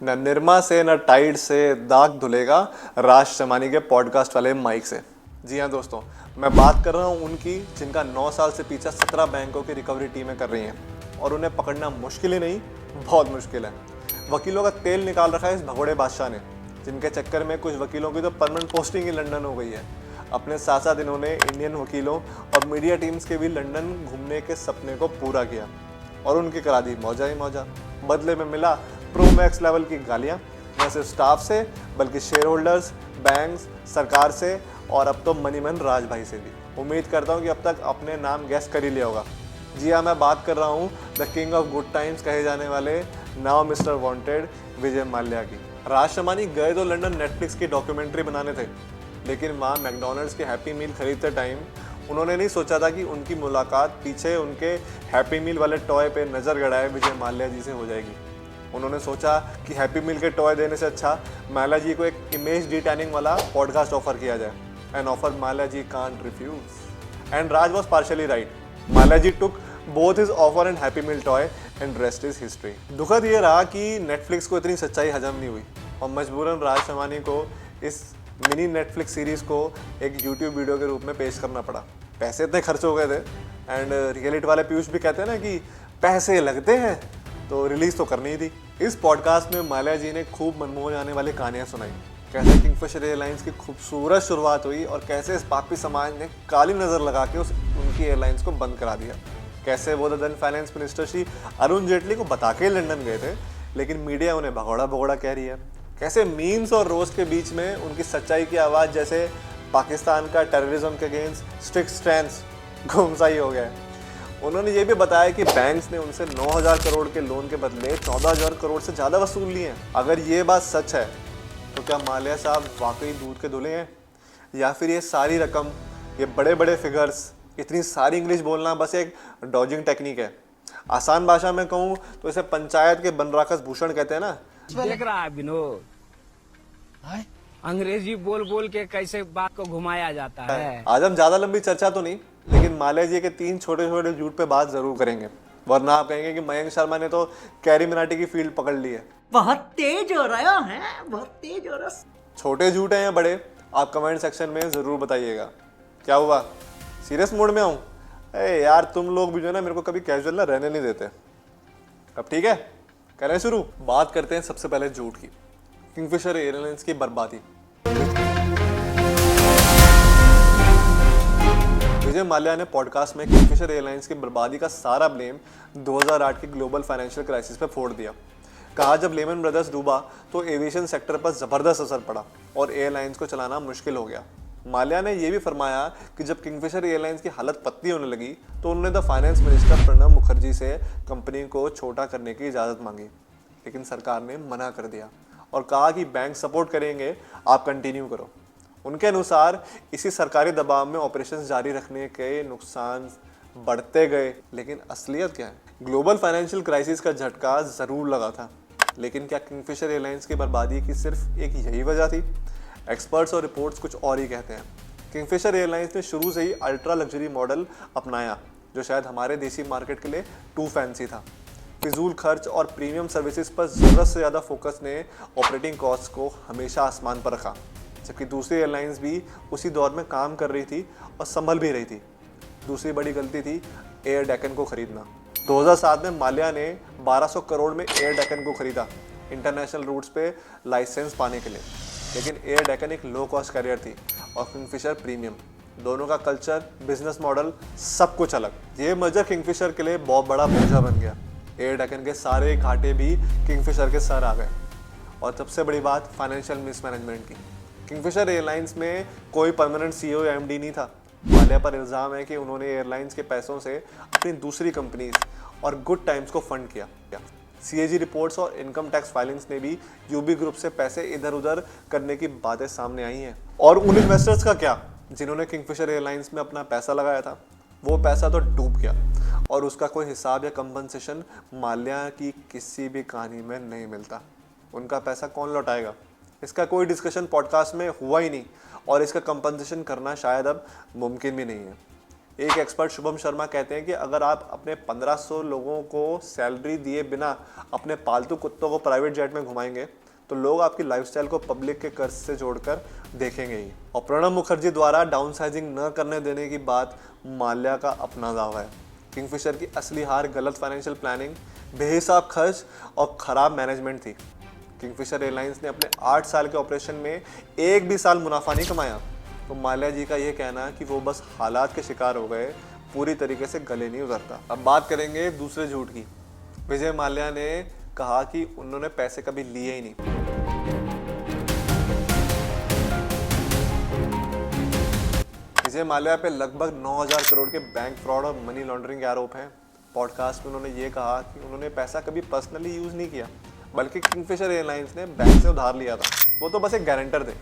न निरमा से न टाइड से दाग धुलेगा राज शमानी के पॉडकास्ट वाले माइक से। जी हाँ दोस्तों, मैं बात कर रहा हूँ उनकी जिनका 9 साल से पीछा 17 बैंकों की रिकवरी टीमें कर रही हैं और उन्हें पकड़ना मुश्किल ही नहीं, बहुत मुश्किल है। वकीलों का तेल निकाल रखा है इस भगोड़े बादशाह ने, जिनके चक्कर में कुछ वकीलों की तो परमानेंट पोस्टिंग ही लंदन हो गई है। अपने साथ साथ इन्होंने इंडियन वकीलों और मीडिया टीम्स के भी लंदन घूमने के सपने को पूरा किया और उनकी करा दी मौजा ही मौजा। बदले में मिला प्रो मैक्स लेवल की गालियां, न सिर्फ स्टाफ से बल्कि शेयर होल्डर्स, बैंक्स, सरकार से और अब तो मनीमन राज भाई से भी। उम्मीद करता हूं कि अब तक अपने नाम गैस कर ही लिया होगा। जी हाँ, मैं बात कर रहा हूं the king of good times कहे जाने वाले now mister wanted Vijay Mallya की। राज शमानी गए तो लंदन नेटफ्लिक्स की डॉक्यूमेंट्री बनाने थे, लेकिन वहाँ मैकडोनल्ड्स के हैप्पी मील खरीदते टाइम उन्होंने नहीं सोचा था कि उनकी मुलाकात पीछे उनके हैप्पी मील वाले टॉय पे नज़र गड़ाए विजय माल्या जी से हो जाएगी। उन्होंने सोचा कि हैप्पी मील के टॉय देने से अच्छा माल्या जी को एक इमेज डिटैनिंग वाला पॉडकास्ट ऑफर किया जाए। An offer Mallya ji can't refuse and Raj was partially right. Mallya ji took both his offer and happy meal toy and rest is history. दुखद ये रहा कि नेटफ्लिक्स को इतनी सच्चाई हजम नहीं हुई और मजबूरन राज शमानी को इस मिनी नेटफ्लिक्स सीरीज को एक यूट्यूब वीडियो के रूप में पेश करना पड़ा। पैसे इतने खर्च हो गए थे एंड रियलिटी वाले पीयूष भी कहते हैं ना कि पैसे लगते हैं तो रिलीज तो करनी ही थी। इस पॉडकास्ट में माल्या जी ने खूब मनमोह जाने वाली कहानियां सुनाई, कैसे किंगफिशर एयरलाइंस की खूबसूरत शुरुआत हुई और कैसे इस पापी समाज ने काली नज़र लगा के उनकी एयरलाइंस को बंद करा दिया। कैसे वो then finance minister Shri Arun Jaitley को बता के लंदन गए थे, लेकिन मीडिया उन्हें भगोड़ा भगोड़ा कह रही है। कैसे मीम्स और रोज के बीच में उनकी सच्चाई की आवाज़ जैसे पाकिस्तान का टेररिज्म के अगेंस्ट स्ट्रिक्ट स्टैंस गुमसाई हो गया है। उन्होंने ये भी बताया कि बैंक्स ने उनसे 9,000 करोड़ के लोन के बदले 14,000 करोड़ से ज़्यादा वसूल लिए हैं। अगर ये बात सच है तो क्या माल्या साहब वाकई दूध के धुले हैं, या फिर ये सारी रकम, ये बड़े बड़े फिगर्स, इतनी सारी इंग्लिश बोलना बस एक डॉजिंग टेक्निक है? आसान भाषा में कहूँ तो इसे पंचायत के बनराकस भूषण कहते हैं ना। देख रहा है विनोद, अंग्रेजी बोल बोल के कैसे बात को घुमाया जाता है। आज हम ज्यादा लंबी चर्चा तो नहीं, लेकिन माल्या जी के 3 छोटे छोटे झूठ पे बात जरूर करेंगे, वरना आप कहेंगे कि मयंक शर्मा ने तो कैरी मिनाटी की फील्ड पकड़ ली है। बहुत तेज हो रहा है, बहुत तेज हो रहा। छोटे झूठ हैं या बड़े, आप कमेंट सेक्शन में जरूर बताइएगा। क्या हुआ, सीरियस मूड में आऊं? अरे यार, तुम लोग भी जो है ना मेरे को कभी कैजुअल ना रहने नहीं देते। अब ठीक है, करें शुरू। बात करते हैं सबसे पहले झूठ की, किंगफिशर एयरलाइंस की बर्बादी। विजय माल्या ने पॉडकास्ट में किंगफिशर एयरलाइंस की बर्बादी का सारा ब्लेम 2008 की ग्लोबल फाइनेंशियल क्राइसिस पर फोड़ दिया। कहा जब लेमन ब्रदर्स डूबा तो एविएशन सेक्टर पर जबरदस्त असर पड़ा और एयरलाइंस को चलाना मुश्किल हो गया। माल्या ने यह भी फरमाया कि जब किंगफिशर एयरलाइंस की हालत पतली होने लगी तो उन्होंने the finance minister Pranab Mukherjee से कंपनी को छोटा करने की इजाज़त मांगी, लेकिन सरकार ने मना कर दिया और कहा कि बैंक सपोर्ट करेंगे, आप कंटिन्यू करो। उनके अनुसार इसी सरकारी दबाव में ऑपरेशंस जारी रखने के नुकसान बढ़ते गए, लेकिन असलियत क्या है? ग्लोबल फाइनेंशियल क्राइसिस का झटका ज़रूर लगा था, लेकिन क्या किंगफिशर एयरलाइंस की बर्बादी की सिर्फ एक यही वजह थी? एक्सपर्ट्स और रिपोर्ट्स कुछ और ही कहते हैं। किंगफिशर एयरलाइंस ने शुरू से ही अल्ट्रा लग्जरी मॉडल अपनाया, जो शायद हमारे देसी मार्केट के लिए टू फैंसी था। फिजूल खर्च और प्रीमियम सर्विसेज पर ज़रूरत से ज़्यादा फोकस ने ऑपरेटिंग कॉस्ट को हमेशा आसमान पर रखा, जबकि दूसरी एयरलाइंस भी उसी दौर में काम कर रही थी और संभल भी रही थी। दूसरी बड़ी गलती थी एयर डेकन को खरीदना। 2007 में माल्या ने 1200 करोड़ में एयर डेकन को खरीदा इंटरनेशनल रूट्स पे लाइसेंस पाने के लिए, लेकिन एयर डेकन एक लो कॉस्ट कैरियर थी और किंगफिशर प्रीमियम। दोनों का कल्चर, बिजनेस मॉडल, सब कुछ अलग। ये मर्जर किंगफिशर के लिए बहुत बड़ा बोझा बन गया। एयर डेकन के सारे घाटे भी किंगफिशर के सर आ गए। और सबसे बड़ी बात फाइनेंशियल मिसमैनेजमेंट की। किंगफिशर एयरलाइंस में कोई परमानेंट सीईओ या एमडी नहीं था। माल्या पर इल्ज़ाम है कि उन्होंने एयरलाइंस के पैसों से अपनी दूसरी कंपनीज और गुड टाइम्स को फंड किया। सीएजी रिपोर्ट्स और इनकम टैक्स फाइलिंग्स ने भी यूबी ग्रुप से पैसे इधर उधर करने की बातें सामने आई हैं। और उन इन्वेस्टर्स का क्या जिन्होंने किंगफिशर एयरलाइंस में अपना पैसा लगाया था? वो पैसा तो डूब गया और उसका कोई हिसाब या कंपनसेशन माल्या की किसी भी कहानी में नहीं मिलता। उनका पैसा कौन लौटाएगा? इसका कोई डिस्कशन पॉडकास्ट में हुआ ही नहीं और इसका कंपनसेशन करना शायद अब मुमकिन भी नहीं है। एक एक्सपर्ट शुभम शर्मा कहते हैं कि अगर आप अपने 1500 लोगों को सैलरी दिए बिना अपने पालतू कुत्तों को प्राइवेट जेट में घुमाएंगे तो लोग आपकी लाइफस्टाइल को पब्लिक के कर्ज से जोड़कर देखेंगे ही। और प्रणब मुखर्जी द्वारा डाउनसाइजिंग न करने देने की बात माल्या का अपना दावा है। किंगफिशर की असली हार गलत फाइनेंशियल प्लानिंग, बेहिसाब खर्च और खराब मैनेजमेंट थी। किंगफिशर एयरलाइंस ने अपने 8 साल के ऑपरेशन में एक भी साल मुनाफा नहीं कमाया। तो माल्या जी का ये कहना कि वो बस हालात के शिकार हो गए पूरी तरीके से गले नहीं उतरता। अब बात करेंगे दूसरे झूठ की। विजय माल्या ने कहा कि उन्होंने पैसे कभी लिए ही नहीं। विजय माल्या पे लगभग 9000 करोड़ के बैंक फ्रॉड और मनी लॉन्ड्रिंग के आरोप हैं। पॉडकास्ट में उन्होंने ये कहा कि उन्होंने पैसा कभी पर्सनली यूज नहीं किया, बल्कि किंगफिशर एयरलाइंस ने बैंक से उधार लिया था। वो तो बस एक गारंटर थे।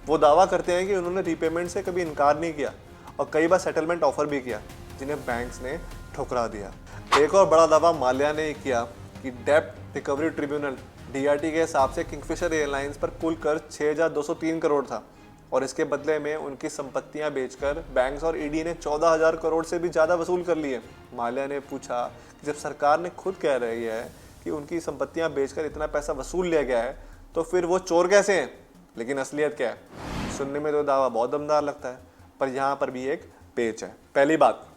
वो दावा करते हैं कि उन्होंने रीपेमेंट से कभी इनकार नहीं किया और कई बार सेटलमेंट ऑफर भी किया, जिन्हें बैंक्स ने ठुकरा दिया। एक और बड़ा दावा माल्या ने किया कि डेब्ट रिकवरी ट्रिब्यूनल DRT के हिसाब से किंगफिशर एयरलाइंस पर कुल कर्ज 6203 करोड़ था और इसके बदले में उनकी संपत्तियां बेचकर बैंक्स और ED ने 14000 करोड़ से भी ज़्यादा वसूल कर लिए। माल्या ने पूछा कि जब सरकार ने खुद कह रही है कि उनकी संपत्तियां बेचकर इतना पैसा वसूल लिया गया है तो फिर वो चोर कैसे हैं? लेकिन असलियत क्या है? सुनने में तो दावा बहुत दमदार लगता है, पर यहाँ पर भी एक पेच है। पहली बात,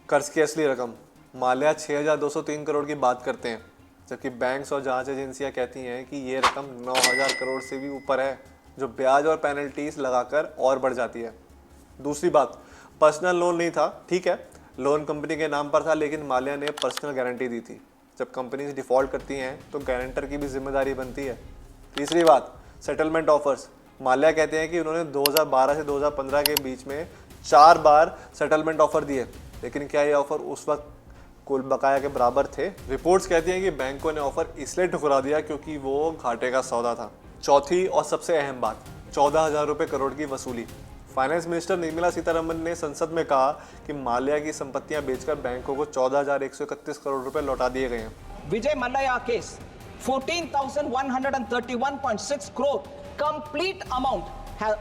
कर्ज की असली रकम। माल्या 6203 करोड़ की बात करते हैं, जबकि बैंक्स और जांच एजेंसियां कहती हैं कि ये रकम 9000 करोड़ से भी ऊपर है, जो ब्याज और पेनल्टीज लगाकर और बढ़ जाती है। दूसरी बात, पर्सनल लोन नहीं था, ठीक है, लोन कंपनी के नाम पर था, लेकिन माल्या ने पर्सनल गारंटी दी थी। जब कंपनीज डिफॉल्ट करती हैं तो गारंटर की भी जिम्मेदारी बनती है। तीसरी बात, सेटलमेंट ऑफर्स। माल्या कहते हैं कि उन्होंने 2012 से 2015 के बीच में 4 बार सेटलमेंट ऑफर दिए, लेकिन क्या ये ऑफर उस वक्त कुल बकाया के बराबर थे? रिपोर्ट्स कहती हैं कि बैंकों ने ऑफर इसलिए ठुकरा दिया क्योंकि वो घाटे का सौदा था। चौथी और सबसे अहम बात, 14,000 रुपये करोड़ की वसूली। फाइनेंस मिनिस्टर निर्मला सीतारमन ने संसद में कहा कि माल्या की संपत्तियां बेचकर बैंकों को 14,131 करोड़ रुपए लौटा दिए गए हैं। Vijay Mallya case, 14,131.6 crore complete amount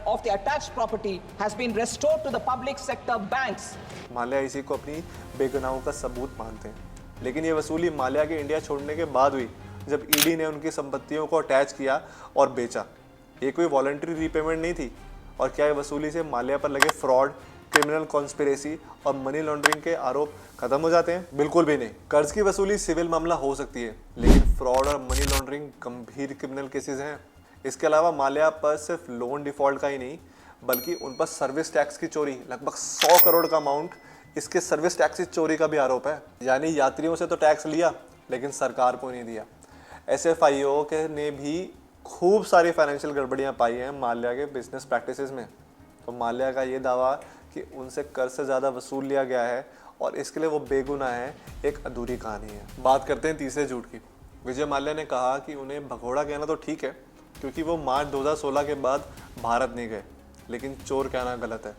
of the attached property has been restored to the public sector banks. Mallya इसी को अपनी बेगुनाहों का सबूत मानते हैं, लेकिन ये वसूली माल्या के इंडिया छोड़ने के बाद हुई, जब ED ने उनकी संपत्तियों को अटैच किया और बेचा। ये कोई वॉलंटरी रीपेमेंट नहीं थी। और क्या ये वसूली से माल्या पर लगे फ्रॉड, क्रिमिनल कॉन्स्पिरेसी और मनी लॉन्ड्रिंग के आरोप खत्म हो जाते हैं? बिल्कुल भी नहीं। कर्ज की वसूली सिविल मामला हो सकती है, लेकिन फ्रॉड और मनी लॉन्ड्रिंग गंभीर क्रिमिनल केसेस हैं। इसके अलावा माल्या पर सिर्फ लोन डिफॉल्ट का ही नहीं, बल्कि उन पर सर्विस टैक्स की चोरी, लगभग 100 करोड़ का अमाउंट इसके सर्विस टैक्स की चोरी का भी आरोप है। यानी यात्रियों से तो टैक्स लिया, लेकिन सरकार को नहीं दिया। SFIO के ने भी खूब सारी फाइनेंशियल गड़बड़ियां पाई हैं माल्या के बिजनेस प्रैक्टिसेस में। तो माल्या का ये दावा कि उनसे कर्ज से ज़्यादा वसूल लिया गया है और इसके लिए वो बेगुनाह है, एक अधूरी कहानी है। बात करते हैं तीसरे झूठ की। विजय माल्या ने कहा कि उन्हें भगोड़ा कहना तो ठीक है, क्योंकि वो मार्च 2016 के बाद भारत नहीं गए, लेकिन चोर कहना गलत है।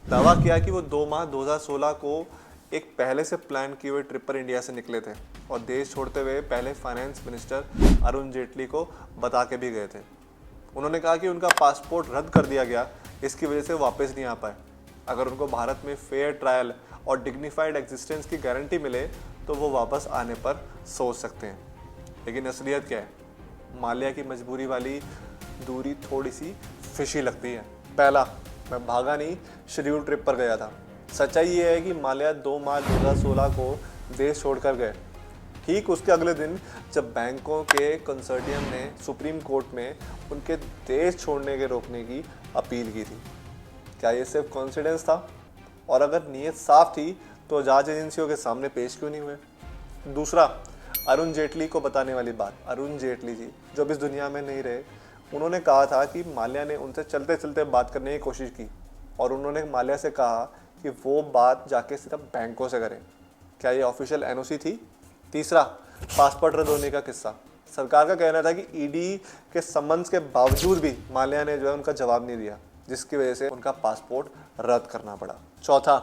दावा किया कि वो 2 मार्च 2016 को एक पहले से प्लान किए हुए ट्रिप पर इंडिया से निकले थे और देश छोड़ते हुए पहले फाइनेंस मिनिस्टर अरुण जेटली को बता के भी गए थे। उन्होंने कहा कि उनका पासपोर्ट रद्द कर दिया गया, इसकी वजह से वापस नहीं आ पाए। अगर उनको भारत में फेयर ट्रायल और डिग्निफाइड एग्जिस्टेंस की गारंटी मिले तो वो वापस आने पर सोच सकते हैं। लेकिन असलियत क्या है? माल्या की मजबूरी वाली दूरी थोड़ी सी फिशी लगती है। पहला, मैं भागा नहीं, शेड्यूल ट्रिप पर गया था। सच्चाई ये है कि माल्या 2 मार्च 2016 को देश छोड़कर गए। ठीक उसके अगले दिन जब बैंकों के कंसोर्टियम ने सुप्रीम कोर्ट में उनके देश छोड़ने के रोकने की अपील की थी। क्या ये सिर्फ कॉन्फिडेंस था? और अगर नीयत साफ थी तो जांच एजेंसियों के सामने पेश क्यों नहीं हुए? दूसरा, अरुण जेटली को बताने वाली बात। अरुण जेटली जी जो अब इस दुनिया में नहीं रहे, उन्होंने कहा था कि माल्या ने उनसे चलते चलते बात करने की कोशिश की और उन्होंने माल्या से कहा कि वो बात जाके सिर्फ बैंकों से करें। क्या ये ऑफिशियल NOC थी? तीसरा, पासपोर्ट रद्द होने का किस्सा। सरकार का कहना था कि ED के समन्स के बावजूद भी माल्या ने जो है उनका जवाब नहीं दिया, जिसकी वजह से उनका पासपोर्ट रद्द करना पड़ा। चौथा,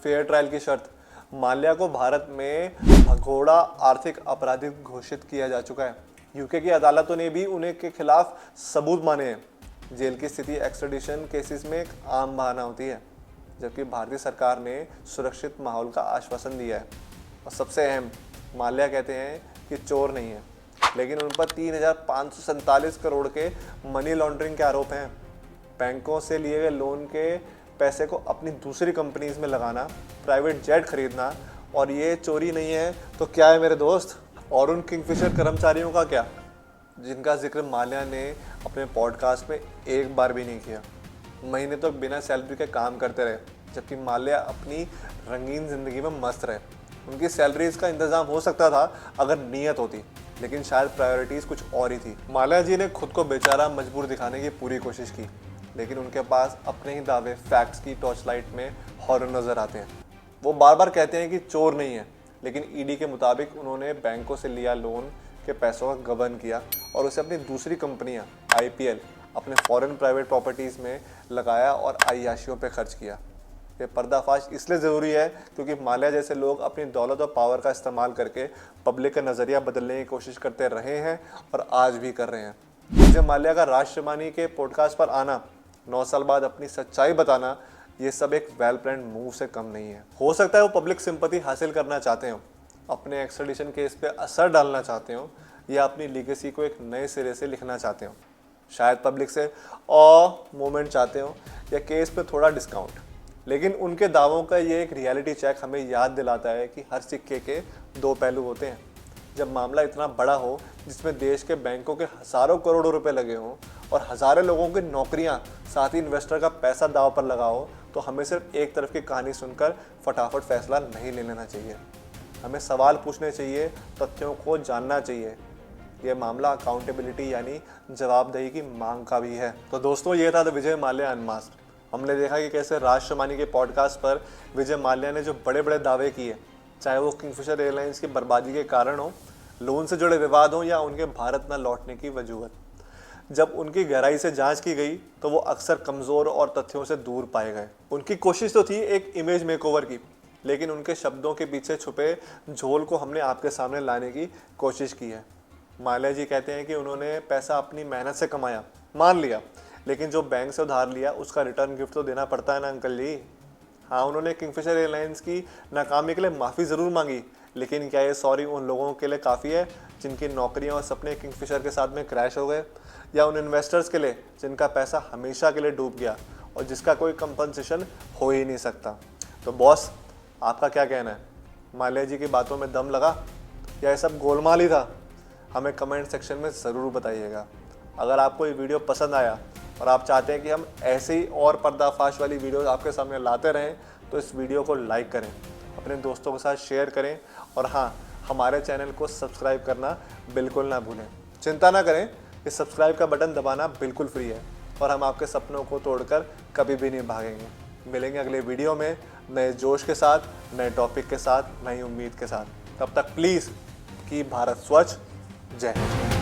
फेयर ट्रायल की शर्त। माल्या को भारत में भगोड़ा आर्थिक अपराधी घोषित किया जा चुका है। UK की अदालतों ने भी उन्हें के खिलाफ सबूत माने हैं। जेल की स्थिति एक्स्ट्रेडिशन केसेस में एक आम बहाना होती है, जबकि भारतीय सरकार ने सुरक्षित माहौल का आश्वासन दिया है। और सबसे अहम, माल्या कहते हैं कि चोर नहीं है, लेकिन उन पर 3,547 करोड़ के मनी लॉन्ड्रिंग के आरोप हैं। बैंकों से लिए गए लोन के पैसे को अपनी दूसरी कंपनीज में लगाना, प्राइवेट जेट खरीदना, और ये चोरी नहीं है तो क्या है मेरे दोस्त? और उन किंगफिशर कर्मचारियों का क्या, जिनका जिक्र माल्या ने अपने पॉडकास्ट में एक बार भी नहीं किया। महीने तक बिना सैलरी के काम करते रहे, जबकि माल्या अपनी रंगीन जिंदगी में मस्त रहे। उनकी सैलरीज का इंतजाम हो सकता था अगर नीयत होती, लेकिन शायद प्रायोरिटीज कुछ और ही थी। माल्या जी ने खुद को बेचारा मजबूर दिखाने की पूरी कोशिश की, लेकिन उनके पास अपने ही दावे फैक्ट्स की टॉर्च लाइट में हॉरर नजर आते हैं। वो बार बार कहते हैं कि चोर नहीं है, लेकिन ईडी के मुताबिक उन्होंने बैंकों से लिया लोन के पैसों का गबन किया और उसे अपनी दूसरी कंपनियां IPL अपने फॉरेन प्राइवेट प्रॉपर्टीज़ में लगाया और अय्याशियों पे खर्च किया। ये पर्दाफाश इसलिए ज़रूरी है क्योंकि माल्या जैसे लोग अपनी दौलत और पावर का इस्तेमाल करके पब्लिक का नज़रिया बदलने की कोशिश करते रहे हैं और आज भी कर रहे हैं। विजय माल्या का राष्ट्रवाणी के पॉडकास्ट पर आना, 9 साल बाद अपनी सच्चाई बताना, ये सब एक वेल प्लान्ड मूव से कम नहीं है। हो सकता है वो पब्लिक सिंपैथी हासिल करना चाहते हो, अपने एक्स्ट्रेडिशन केस पे असर डालना चाहते हो, या अपनी लीगेसी को एक नए सिरे से लिखना चाहते हो। शायद पब्लिक से मोमेंट चाहते हो या केस पे थोड़ा डिस्काउंट। लेकिन उनके दावों का ये एक रियलिटी चेक हमें याद दिलाता है कि हर सिक्के के 2 पहलू होते हैं। जब मामला इतना बड़ा हो, जिसमें देश के बैंकों के हज़ारों करोड़ों रुपए लगे हों और हज़ारों लोगों की नौकरियां, साथ ही इन्वेस्टर का पैसा दाव पर लगा हो, तो हमें सिर्फ एक तरफ की कहानी सुनकर फटाफट फैसला नहीं ले लेना चाहिए। हमें सवाल पूछने चाहिए, तथ्यों को जानना चाहिए। यह मामला अकाउंटेबिलिटी यानी जवाबदेही की मांग का भी है। तो दोस्तों, ये था द विजय माल्या अनमास्क्ड। हमने देखा कि कैसे राष्ट्रवाणी के पॉडकास्ट पर विजय माल्या ने जो बड़े बड़े दावे किए, चाहे वो किंगफिशर एयरलाइंस की बर्बादी के कारण हो, लोन से जुड़े विवाद हो, या उनके भारत न लौटने की वजूहत, जब उनकी गहराई से जांच की गई तो वो अक्सर कमज़ोर और तथ्यों से दूर पाए गए। उनकी कोशिश तो थी एक इमेज मेकओवर की, लेकिन उनके शब्दों के पीछे छुपे झोल को हमने आपके सामने लाने की कोशिश की है। माल्या जी कहते हैं कि उन्होंने पैसा अपनी मेहनत से कमाया, मान लिया, लेकिन जो बैंक से उधार लिया उसका रिटर्न गिफ्ट तो देना पड़ता है ना अंकल जी। हाँ, उन्होंने किंगफिशर एयरलाइंस की नाकामी के लिए माफ़ी ज़रूर मांगी, लेकिन क्या ये सॉरी उन लोगों के लिए काफ़ी है जिनकी नौकरियां और सपने किंगफिशर के साथ में क्रैश हो गए, या उन इन्वेस्टर्स के लिए जिनका पैसा हमेशा के लिए डूब गया और जिसका कोई कंपनसेशन हो ही नहीं सकता? तो बॉस, आपका क्या कहना है? माल्या जी की बातों में दम लगा या ये सब गोलमाल ही था? हमें कमेंट सेक्शन में ज़रूर बताइएगा। अगर आपको ये वीडियो पसंद आया और आप चाहते हैं कि हम ऐसे ही और पर्दाफाश वाली वीडियोस आपके सामने लाते रहें, तो इस वीडियो को लाइक करें, अपने दोस्तों के साथ शेयर करें, और हाँ, हमारे चैनल को सब्सक्राइब करना बिल्कुल ना भूलें। चिंता ना करें, इस सब्सक्राइब का बटन दबाना बिल्कुल फ्री है और हम आपके सपनों को तोड़कर कभी भी नहीं भागेंगे। मिलेंगे अगले वीडियो में नए जोश के साथ, नए टॉपिक के साथ, नई उम्मीद के साथ। तब तक प्लीज़ कीप भारत स्वच्छ। जय हिंद।